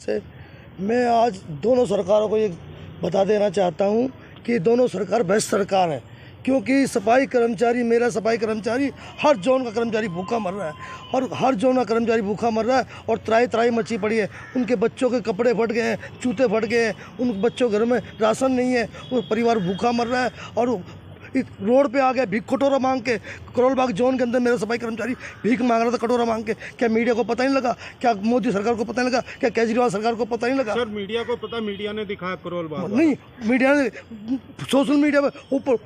से। मैं आज दोनों सरकारों को ये बता देना चाहता हूँ कि दोनों सरकार बेस्ट सरकार है, क्योंकि सफाई कर्मचारी, मेरा सफाई कर्मचारी, हर जोन का कर्मचारी भूखा मर रहा है और हर जोन का कर्मचारी भूखा मर रहा है और त्राई त्राई मची पड़ी है। उनके बच्चों के कपड़े फट गए हैं, जूते फट गए हैं, उन बच्चों घर में राशन नहीं है, वो परिवार भूखा मर रहा है और रोड पे आ गया भीख कटोरा मांग के। करोल बाग जोन के अंदर मेरा सफाई कर्मचारी भीख मांग रहा था कटोरा मांग के। क्या मीडिया को पता नहीं लगा? क्या मोदी सरकार को पता नहीं लगा? क्या केजरीवाल सरकार को पता नहीं लगा? सर मीडिया को पता, मीडिया ने दिखाया करोल बाग। नहीं, मीडिया ने सोशल मीडिया पे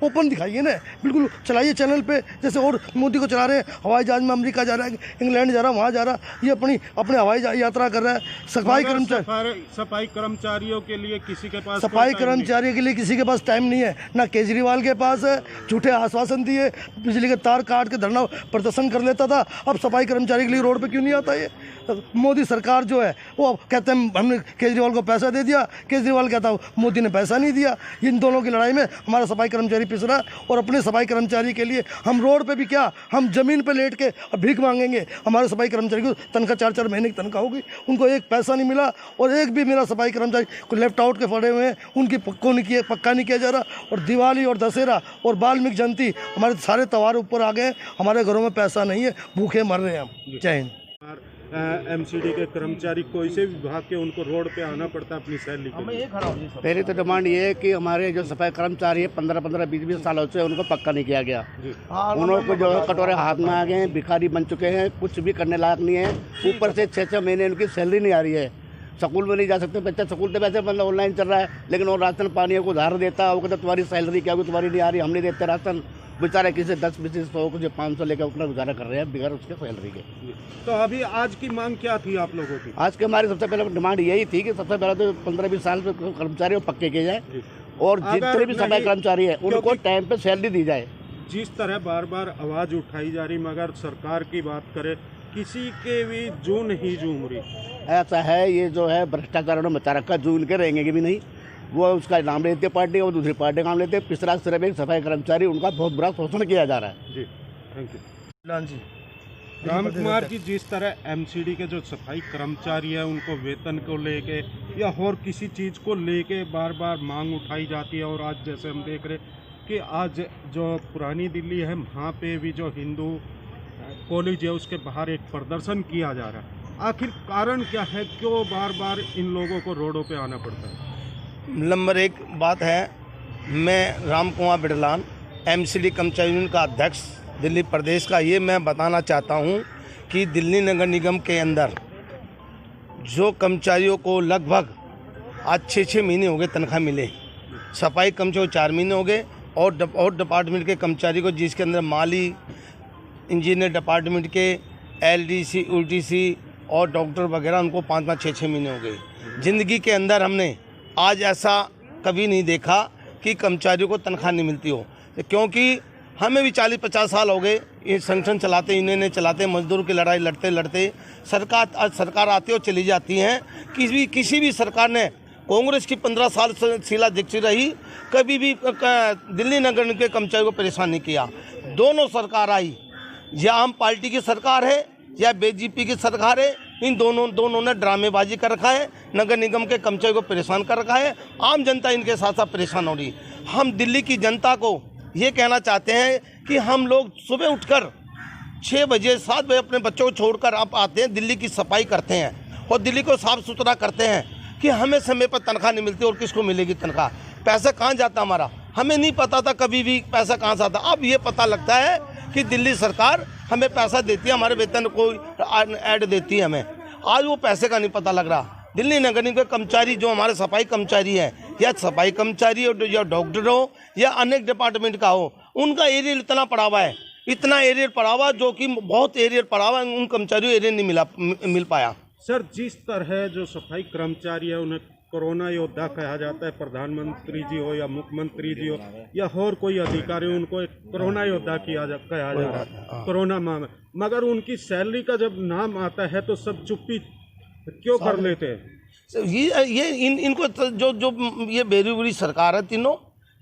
ओपन दिखाई है ना, बिल्कुल चलाइए चैनल पे, जैसे और मोदी को चला रहे हैं। हवाई जहाज में अमेरिका जा रहा है, इंग्लैंड जा रहा है, वहाँ जा रहा है, ये अपने हवाई यात्रा कर रहा है। सफाई कर्मचारियों के लिए किसी के पास सफाई कर्मचारियों के लिए किसी के पास टाइम नहीं है, ना केजरीवाल के पास है। झूठे आश्वासन दिए, बिजली के तार काट के धरना प्रदर्शन कर लेता था। अब सफाई कर्मचारी के लिए रोड पे क्यों नहीं आता? ये मोदी सरकार जो है वो कहते हैं हमने केजरीवाल को पैसा दे दिया, केजरीवाल कहता है मोदी ने पैसा नहीं दिया। इन दोनों की लड़ाई में हमारा सफाई कर्मचारी पिस रहा है और अपने सफाई कर्मचारी के लिए हम रोड पे भी क्या, हम जमीन पे लेट के भीख मांगेंगे। हमारे सफाई कर्मचारी को तनख्वाह 4-4 महीने की तनख्वाह होगी, उनको एक पैसा नहीं मिला और एक भी मेरा सफाई कर्मचारी को लेफ्ट आउट के पड़े हुए हैं, उनकी पक्का नहीं किया जा रहा। और दिवाली और दशहरा और वाल्मीकि जयंती, हमारे सारे त्यौहार ऊपर आ गए, हमारे घरों में पैसा नहीं है, भूखे मर रहे हैं हम। जय हिंद। एमसीडी के कर्मचारी कोई से विभाग के, उनको रोड पे आना पड़ता है अपनी सैलरी के लिए। पहली तो डिमांड ये है कि हमारे जो सफाई कर्मचारी है 15-15, 20-20 सालों से उनको पक्का नहीं किया गया। उनको जो कटोरे हाथ में आ गए हैं, भिखारी बन चुके हैं, कुछ भी करने लायक नहीं है। ऊपर से 6-6 महीने उनकी सैलरी नहीं आ रही है, स्कूल में नहीं जा सकते बच्चा। स्कूल तो वैसे मतलब ऑनलाइन चल रहा है, लेकिन वो राशन पानी को उधार देता है, वो कहता तुम्हारी सैलरी क्या होगी, तुम्हारी नहीं आ रही, हम नहीं देते राशन। बेचारे किसी 10-20, 100 कुछ 500 लेकर अपना गुजारा कर रहे हैं बगैर उसके सैलरी के। तो अभी आज की मांग क्या थी आप लोगों की? आज की हमारी सबसे पहले डिमांड यही थी कि सबसे पहले तो 15-20 साल के कर्मचारी को पक्के किए जाए और जितने भी सफाई कर्मचारी है उनको टाइम पे सैलरी दी जाए। जिस तरह बार बार आवाज़ उठाई जा रही, मगर सरकार की बात करें किसी के भी जू नहीं झूम रही। ऐसा है, ये जो है भ्रष्टाचार में मचा रखा, जून के रहेंगे भी नहीं। वो उसका नाम लेते हैं पार्टी और दूसरी पार्टी का नाम लेते हैं। पिछड़ा सिर्फ एक सफाई कर्मचारी, उनका बहुत बुरा शोषण किया जा रहा है। जी थैंक यू। जी राम कुमार जी, जिस तरह एमसीडी के जो सफाई कर्मचारी है उनको वेतन को लेके या और किसी चीज़ को लेके बार बार मांग उठाई जाती है, और आज जैसे हम देख रहे कि आज जो पुरानी दिल्ली है वहाँ पे भी जो हिंदू कॉलेज है उसके बाहर एक प्रदर्शन किया जा रहा है। आखिर कारण क्या है, क्यों बार बार इन लोगों को रोडों पे आना पड़ता है? नंबर एक बात है, मैं राम कुमार बिडलान एमसीडी कर्मचारी यूनियन का अध्यक्ष दिल्ली प्रदेश का, ये मैं बताना चाहता हूँ कि दिल्ली नगर निगम के अंदर जो कर्मचारियों को लगभग आज 6-6 महीने हो गए तनख्वाह मिले, सफाई कर्मचारी को 4 महीने हो गए और डिपार्टमेंट के कर्मचारी को, जिसके अंदर माली, इंजीनियर डिपार्टमेंट के, एलडीसी, यूटीसी और डॉक्टर वगैरह, उनको 5-5, 6-6 महीने हो गए। ज़िंदगी के अंदर हमने आज ऐसा कभी नहीं देखा कि कर्मचारियों को तनख्वाह नहीं मिलती हो, क्योंकि हमें भी 40-50 साल हो गए ये संगठन चलाते, यूनियन चलाते, मजदूरों की लड़ाई लड़ते लड़ते। सरकार आती और चली जाती हैं। किसी भी सरकार ने, कांग्रेस की 15 साल से शीला दीक्षित रही, कभी भी दिल्ली नगर निगम के कर्मचारियों को परेशान नहीं किया। दोनों सरकार आई, या आम पार्टी की सरकार है या बीजेपी की सरकार है, इन दोनों ने ड्रामेबाजी कर रखा है, नगर निगम के कर्मचारियों को परेशान कर रखा है। आम जनता इनके साथ साथ परेशान हो रही। हम दिल्ली की जनता को ये कहना चाहते हैं कि हम लोग सुबह उठकर 6 बजे 7 बजे अपने बच्चों को छोड़कर आप आते हैं, दिल्ली की सफाई करते हैं और दिल्ली को साफ़ सुथरा करते हैं कि हमें समय पर तनख्वाह नहीं मिलती और किसको मिलेगी तनख्वाह, पैसा कहाँ जाता हमारा, हमें नहीं पता था कभी भी पैसा कहाँ से आता। अब ये पता लगता है कि दिल्ली सरकार हमें पैसा देती है, हमारे वेतन को ऐड देती है हमें। आज वो पैसे का नहीं पता लग रहा। दिल्ली नगर निगम के कर्मचारी जो हमारे सफाई कर्मचारी है, या सफाई कर्मचारी हो या डॉक्टर हो या अनेक डिपार्टमेंट का हो, उनका एरियर इतना पड़ा हुआ है, इतना एरियर पड़ा हुआ जो कि बहुत एरियर पड़ा हुआ, उन कर्मचारियों एरियर नहीं मिल पाया। सर, जिस तरह जो सफाई कर्मचारी है उन्हें कोरोना योद्धा कहा जाता है, प्रधानमंत्री जी हो या मुख्यमंत्री जी हो या और कोई अधिकारी, उनको एक कोरोना योद्धा कहा जा रहा है कोरोना माह में, मगर उनकी सैलरी का जब नाम आता है तो सब चुप्पी क्यों कर लेते हैं? ये इनको जो ये बेरी बुरी सरकार है,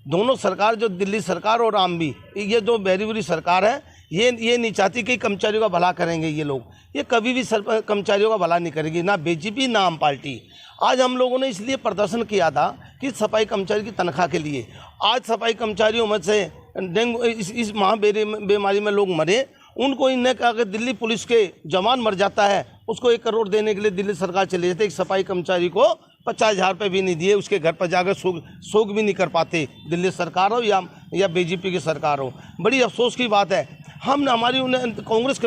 दोनों सरकार, जो दिल्ली सरकार और आम भी, ये जो बेरी बुरी सरकार है, ये नहीं चाहती कि कर्मचारियों का भला करेंगे ये लोग। ये कभी भी कर्मचारियों का भला नहीं करेगी, ना बीजेपी ना आम पार्टी। आज हम लोगों ने इसलिए प्रदर्शन किया था कि सफाई कर्मचारी की तनख्वाह के लिए। आज सफाई कर्मचारियों में से डेंगू इस बीमारी में लोग मरे, उनको इन्हें कहा कि दिल्ली पुलिस के जवान मर जाता है, उसको 1 करोड़ देने के लिए दिल्ली सरकार चली जाती है। एक सफाई कर्मचारी को 50,000 रुपये भी नहीं दिए, उसके घर पर जाकर शोक भी नहीं कर पाते, दिल्ली सरकार हो या बीजेपी की सरकार हो। बड़ी अफसोस की बात है। हम हमारी कांग्रेस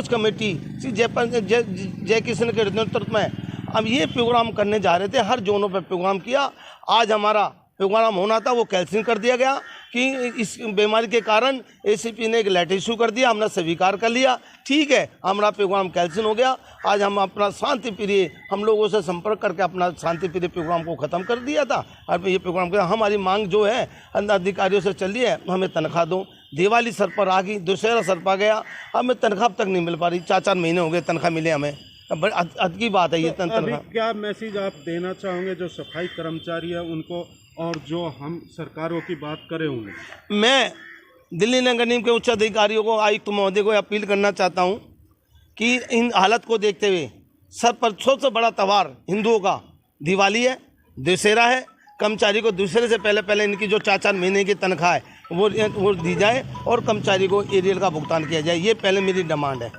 कमेटी श्री जय किशन के नेतृत्व में हम ये प्रोग्राम करने जा रहे थे, हर जोनों पर प्रोग्राम किया। आज हमारा प्रोग्राम होना था, वो कैंसिल कर दिया गया कि इस बीमारी के कारण एसीपी ने एक लेटर इशू कर दिया, हमने स्वीकार कर लिया। ठीक है, हमारा प्रोग्राम कैंसिल हो गया। आज हम अपना शांति प्रिय हम लोगों से संपर्क करके अपना शांति प्रिय प्रोग्राम को ख़त्म कर दिया था। और ये प्रोग्राम का हमारी मांग जो है अधिकारियों से चल रही है, हमें तनख्वाह दो। दिवाली सर पर आ गई, दशहरा सर पर गया, हमें तनख्वाह तक नहीं मिल पा रही। 4 महीने हो गए तनख्वाह मिले हमें। हद की बात है ये तनख्वाह। क्या मैसेज आप देना चाहोगे जो सफाई कर्मचारी है उनको, और जो हम सरकारों की बात करें उन्हें? मैं दिल्ली नगर निगम के उच्च अधिकारियों को, आयुक्त महोदय को अपील करना चाहता हूं कि इन हालत को देखते हुए सबसे बड़ा त्यौहार हिंदुओं का दिवाली है, दशहरा है। कर्मचारी को दूसरे से पहले इनकी जो 4 महीने की तनख्वाह है वो दी जाए और कर्मचारी को एरियल का भुगतान किया जाए। ये पहले मेरी डिमांड है।